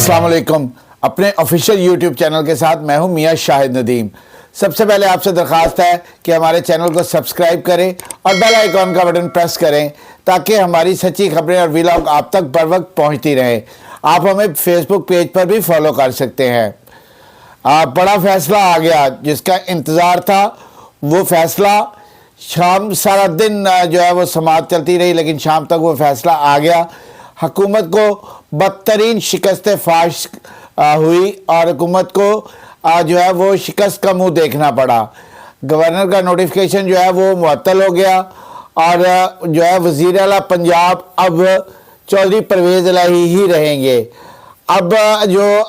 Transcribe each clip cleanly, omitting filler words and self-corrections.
अस्सलाम वालेकुम। अपने ऑफिशियल यूट्यूब चैनल के साथ मैं हूं मियां शाहिद नदीम। सबसे पहले आपसे दरख्वास्त है कि हमारे चैनल को सब्सक्राइब करें और बेल आइकॉन का बटन प्रेस करें ताकि हमारी सच्ची खबरें और व्लॉग आप तक बर वक्त पहुँचती रहें। आप हमें फेसबुक पेज पर भी फॉलो कर सकते हैं। बड़ा फैसला आ गया जिसका इंतज़ार था। वो फैसला शाम सारा दिन जो है वो समाअत चलती रही, लेकिन शाम तक वो फैसला आ गया। हुकूमत को बदतरीन शिकस्त फाश हुई और हुकूमत को जो है वो शिकस्त का मुंह देखना पड़ा। गवर्नर का नोटिफिकेशन जो है वो मुअत्तल हो गया और जो है वज़ीर आला पंजाब अब चौधरी परवेज़ इलाही ही रहेंगे। अब जो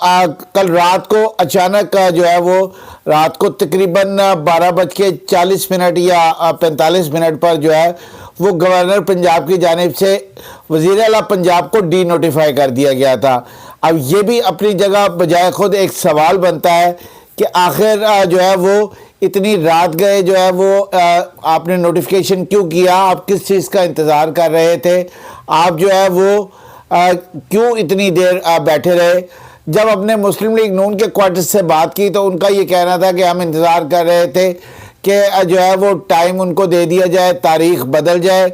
कल रात को अचानक जो है वो रात को तकरीबन 12:40 या 45 पर जो है वो गवर्नर पंजाब की जानिब से वज़ीर आला पंजाब को डी नोटिफाई कर दिया गया था। अब ये भी अपनी जगह बजाय खुद एक सवाल बनता है कि आखिर जो है वो इतनी रात गए जो है वो आपने नोटिफिकेशन क्यों किया? आप किस चीज़ का इंतज़ार कर रहे थे? आप जो है वो क्यों इतनी देर बैठे रहे? जब अपने मुस्लिम लीग नून के क्वार्टर से बात की तो उनका ये कहना था कि हम इंतज़ार कर रहे थे कि जो है वो टाइम उनको दे दिया जाए, तारीख़ बदल जाए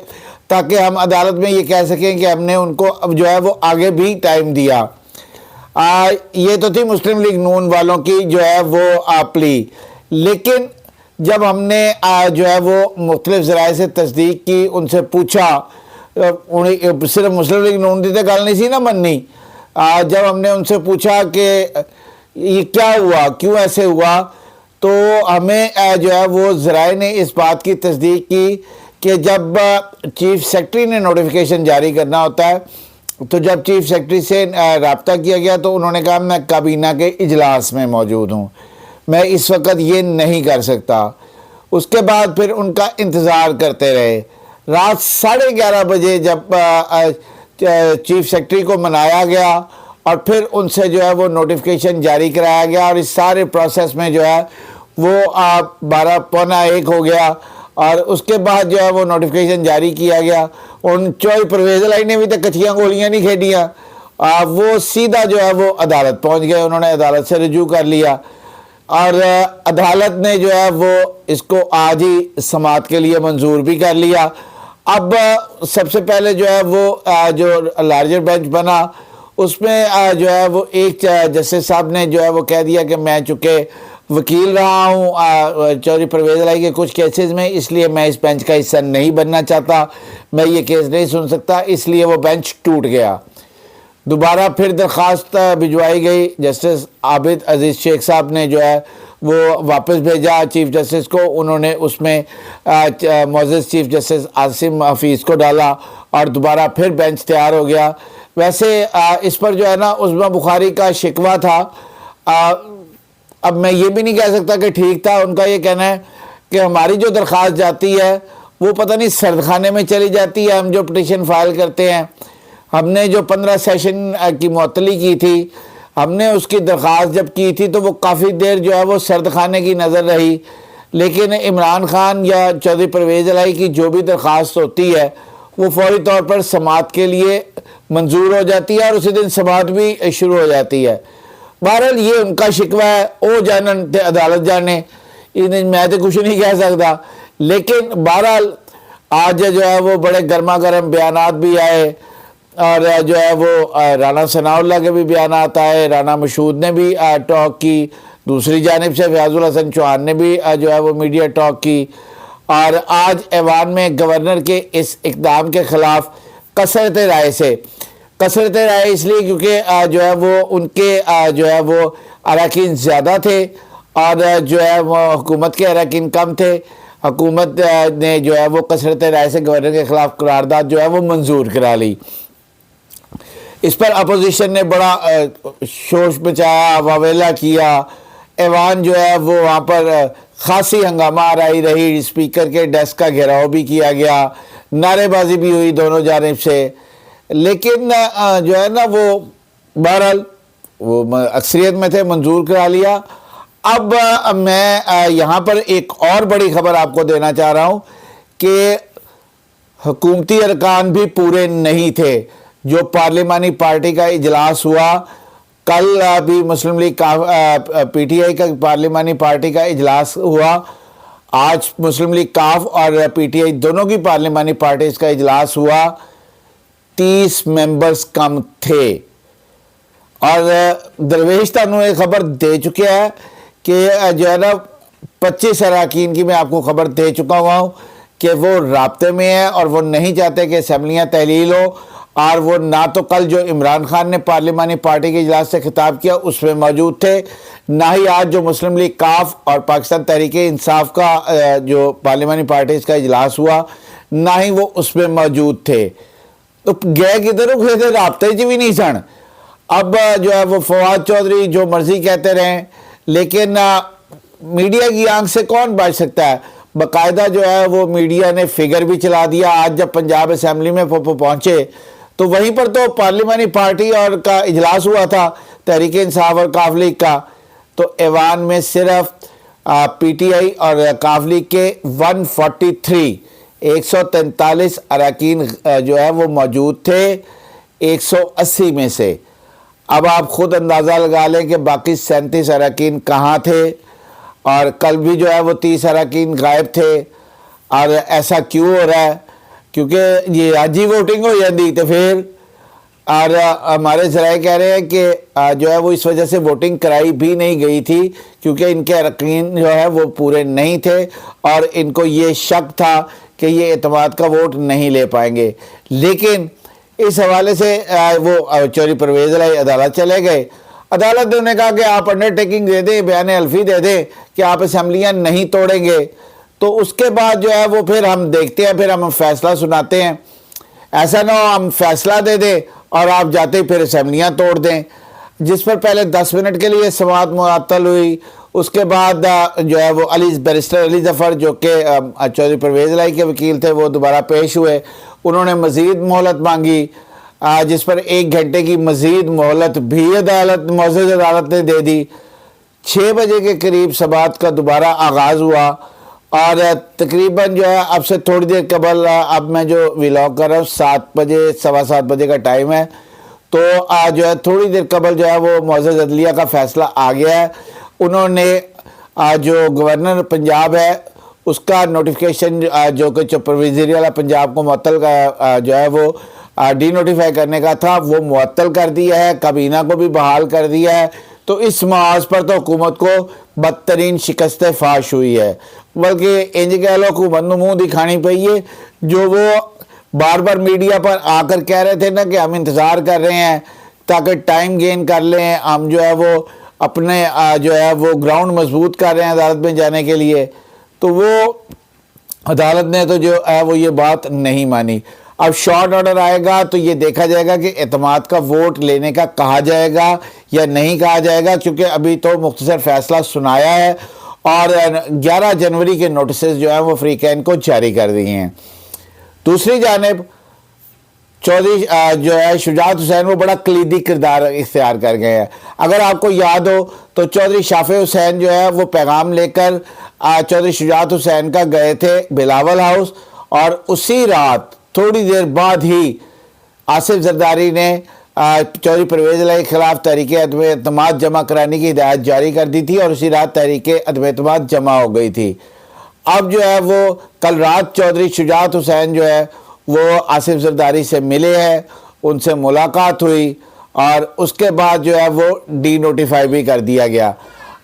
ताकि हम अदालत में ये कह सकें कि हमने उनको अब जो है वो आगे भी टाइम दिया। ये तो थी मुस्लिम लीग नून वालों की जो है वो प्ली। लेकिन जब हमने जो है वो मुख्तलिफ ज़राए से तस्दीक की, उनसे पूछा, उन्हें सिर्फ मुस्लिम लीग नून की तो गल नहीं सी ना मननी। जब हमने उनसे पूछा कि ये क्या हुआ, क्यों ऐसे हुआ, तो हमें जो है वो ज़राए ने इस बात की तस्दीक की कि जब चीफ़ सेक्रेटरी ने नोटिफिकेशन जारी करना होता है तो जब चीफ़ सेक्रेटरी से रब्ता किया गया तो उन्होंने कहा मैं काबीना के इजलास में मौजूद हूँ, मैं इस वक्त ये नहीं कर सकता। उसके बाद फिर उनका इंतज़ार करते रहे। रात 11:30 बजे जब चीफ़ सेक्रेटरी को मनाया गया और फिर उनसे जो है वो नोटिफिकेशन जारी कराया गया और इस सारे प्रोसेस में जो है वो 12:45 हो गया और उसके बाद जो है वो नोटिफिकेशन जारी किया गया। उन चौधरी परवेज़ इलाही ने भी तो कच्चियाँ गोलियाँ नहीं खेडियाँ, वो सीधा जो है वो अदालत पहुँच गए। उन्होंने अदालत से रजू कर लिया और अदालत ने जो है वो इसको आज ही समाअत के लिए मंजूर भी कर लिया। अब सबसे पहले जो है वो जो लार्जर बेंच बना उसमें जो है वो एक जस्टिस साहब ने जो है वो कह दिया कि मैं चूँकि वकील रहा हूँ चौधरी परवेज़ इलाही के कुछ केसेस में, इसलिए मैं इस बेंच का हिस्सा नहीं बनना चाहता, मैं ये केस नहीं सुन सकता, इसलिए वो बेंच टूट गया। दोबारा फिर दरख्वास्त भिजवाई गई। जस्टिस आबिद अजीज़ शेख साहब ने जो है वो वापस भेजा चीफ़ जस्टिस को। उन्होंने उसमें मोअज़्ज़ज़ चीफ़ जस्टिस आसिम हफीज़ को डाला और दोबारा फिर बेंच तैयार हो गया। वैसे इस पर जो है ना उस्मा बुखारी का शिकवा था। अब मैं ये भी नहीं कह सकता कि ठीक था। उनका ये कहना है कि हमारी जो दरख्वास्त जाती है वो पता नहीं सर्दखाने में चली जाती है। हम जो पटिशन फ़ाइल करते हैं, हमने जो 15 सेशन की मुअत्तली की थी, हमने उसकी दरख्वास्त जब की थी तो वो काफ़ी देर जो है वो सर्दखाने की नज़र रही। लेकिन इमरान खान या चौधरी परवेज़ इलाही की जो भी दरख्वास्त होती है वो फौरी तौर पर समाअत के लिए मंजूर हो जाती है और उसी दिन समाअत भी शुरू हो जाती है। बहरहाल ये उनका शिकवा है, वो जानन ते अदालत जाने, इन्हें मैं तो कुछ नहीं कह सकता। लेकिन बहरहाल आज जो है वो बड़े गर्मा गर्म बयानात भी आए और जो है वो राना सनाउल्लाह के भी बयानात आए, राना मशहूद ने भी टॉक की, दूसरी जानिब से फयाजुल हसन चौहान ने भी जो है वो मीडिया टॉक की। और आज ऐवान में गवर्नर के इस इक़दाम के ख़िलाफ़ कसरत राय इसलिए क्योंकि जो है वो उनके जो है वो अरकान ज़्यादा थे और जो है वो हुकूमत के अरकान कम थे। हुकूमत ने जो है वो कसरत राय से गवर्नर के ख़िलाफ़ करारदाद जो है वो मंजूर करा ली। इस पर अपोजिशन ने बड़ा शोर मचाया, वावेला किया। ऐवान जो है वो वहाँ पर ख़ासी हंगामा आराई रही, स्पीकर के डेस्क का घेराव भी किया गया, नारेबाजी भी हुई दोनों जानिब से। लेकिन जो है ना वो बहरहाल वो अक्सरियत में थे, मंजूर करा लिया। अब मैं यहाँ पर एक और बड़ी ख़बर आपको देना चाह रहा हूँ कि हुकूमती अरकान भी पूरे नहीं थे। जो पार्लिमानी पार्टी का इजलास हुआ کل بھی مسلم لیگ پی ٹی آئی کا پارلیمانی پارٹی کا اجلاس ہوا. آج مسلم لیگ کاف اور پی ٹی آئی دونوں کی پارلیمانی پارٹیز کا اجلاس ہوا. 30 ممبرز کم تھے. اور درویش تانوں یہ خبر دے چکے ہیں کہ جو ہے نا 25 اراکین کی میں آپ کو خبر دے چکا ہوا ہوں کہ وہ رابطے میں ہیں اور وہ نہیں چاہتے کہ اسمبلیاں تحلیل ہو. اور وہ نہ تو کل جو عمران خان نے پارلیمانی پارٹی کے اجلاس سے خطاب کیا اس میں موجود تھے، نہ ہی آج جو مسلم لیگ کاف اور پاکستان تحریک انصاف کا جو پارلیمانی پارٹیز کا اجلاس ہوا نہ ہی وہ اس میں موجود تھے. تو گئے کدھر گئے تھے؟ رابطے چ بھی نہیں سن. اب جو ہے وہ فواد چودھری جو مرضی کہتے رہیں، لیکن میڈیا کی آنکھ سے کون بچ سکتا ہے؟ باقاعدہ جو ہے وہ میڈیا نے فگر بھی چلا دیا. آج جب پنجاب اسمبلی میں پہنچے تو وہیں پر تو پارلیمانی پارٹی اور کا اجلاس ہوا تھا تحریک انصاف اور کاف لیگ کا. تو ایوان میں صرف پی ٹی آئی اور کاف لیگ کے 143 اراکین جو ہے وہ موجود تھے 180 میں سے. اب آپ خود اندازہ لگا لیں کہ باقی 37 اراکین کہاں تھے. اور کل بھی جو ہے وہ 30 اراکین غائب تھے. اور ایسا کیوں ہو رہا ہے؟ کیونکہ یہ آج ہی ووٹنگ ہو جاتی تو پھر، اور ہمارے ذرائع کہہ رہے ہیں کہ جو ہے وہ اس وجہ سے ووٹنگ کرائی بھی نہیں گئی تھی کیونکہ ان کے اراکین جو ہے وہ پورے نہیں تھے اور ان کو یہ شک تھا کہ یہ اعتماد کا ووٹ نہیں لے پائیں گے. لیکن اس حوالے سے وہ چودھری پرویز الہی عدالت چلے گئے. عدالت نے انہیں کہا کہ آپ انڈرٹیکنگ دے دیں، بیان حلفی دے دیں کہ آپ اسمبلیاں نہیں توڑیں گے. تو اس کے بعد جو ہے وہ پھر ہم دیکھتے ہیں، پھر ہم فیصلہ سناتے ہیں. ایسا نہ ہو ہم فیصلہ دے دیں اور آپ جاتے پھر اسمبلیاں توڑ دیں. جس پر پہلے 10 منٹ کے لیے سماعت معطل ہوئی. اس کے بعد جو ہے وہ بیرسٹر علی ظفر جو کہ چودھری پرویز الہی کے وکیل تھے وہ دوبارہ پیش ہوئے. انہوں نے مزید مہلت مانگی جس پر 1 گھنٹے کی مزید مہلت بھی معزز عدالت نے دے دی. 6 بجے کے قریب سماعت کا دوبارہ آغاز ہوا اور تقریباً جو ہے اب سے تھوڑی دیر قبل، اب میں جو ویلاگ کر رہا ہوں 7 بجے 7:15 بجے کا ٹائم ہے، تو جو ہے تھوڑی دیر قبل جو ہے وہ معزز عدلیہ کا فیصلہ آ گیا ہے. انہوں نے جو گورنر پنجاب ہے اس کا نوٹیفیکیشن جو کہ سپرویزری والا پنجاب کو معطل کا جو ہے وہ ڈی نوٹیفائی کرنے کا تھا وہ معطل کر دیا ہے. کابینہ کو بھی بحال کر دیا ہے. تو اس محاذ پر تو حکومت کو بدترین شکست فاش ہوئی ہے. بلکہ انج کہہ لو حکومت نو منہ دکھانی پئی ہے جو وہ بار بار میڈیا پر آ کر کہہ رہے تھے نا کہ ہم انتظار کر رہے ہیں تاکہ ٹائم گین کر لیں، ہم جو ہے وہ اپنے جو ہے وہ گراؤنڈ مضبوط کر رہے ہیں عدالت میں جانے کے لیے. تو وہ عدالت نے تو جو ہے وہ یہ بات نہیں مانی. اب شارٹ آرڈر آئے گا تو یہ دیکھا جائے گا کہ اعتماد کا ووٹ لینے کا کہا جائے گا یا نہیں کہا جائے گا، کیونکہ ابھی تو مختصر فیصلہ سنایا ہے اور 11 جنوری کے نوٹسز جو ہیں وہ فریقین کو جاری کر دیے ہیں. دوسری جانب چودھری جو ہے شجاعت حسین وہ بڑا کلیدی کردار اختیار کر گئے ہیں. اگر آپ کو یاد ہو تو چودھری شافع حسین جو ہے وہ پیغام لے کر چودھری شجاعت حسین کا گئے تھے بلاول ہاؤس، اور اسی رات تھوڑی دیر بعد ہی آصف زرداری نے چودھری پرویز الہی کے خلاف تحریک عدم اعتماد جمع کرانے کی ہدایت جاری کر دی تھی اور اسی رات تحریک عدم اعتماد جمع ہو گئی تھی. اب جو ہے وہ کل رات چودھری شجاعت حسین جو ہے وہ آصف زرداری سے ملے ہیں، ان سے ملاقات ہوئی اور اس کے بعد جو ہے وہ ڈی نوٹیفائی بھی کر دیا گیا.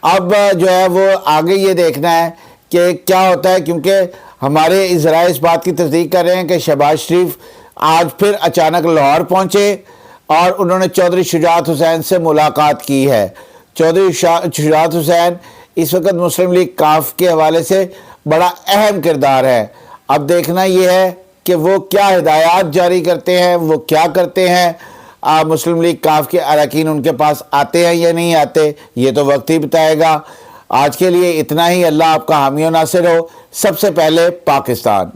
اب جو ہے وہ آگے یہ دیکھنا ہے کہ کیا ہوتا ہے، کیونکہ ہمارے ذرائع اس بات کی تصدیق کر رہے ہیں کہ شہباز شریف آج پھر اچانک لاہور پہنچے اور انہوں نے چودھری شجاعت حسین سے ملاقات کی ہے. چودھری شجاعت حسین اس وقت مسلم لیگ کاف کے حوالے سے بڑا اہم کردار ہے. اب دیکھنا یہ ہے کہ وہ کیا ہدایات جاری کرتے ہیں، وہ کیا کرتے ہیں. مسلم لیگ کاف کے اراکین ان کے پاس آتے ہیں یا نہیں آتے، یہ تو وقت ہی بتائے گا. آج کے لیے اتنا ہی. اللہ آپ کا حامی و ناصر ہو. سب سے پہلے پاکستان.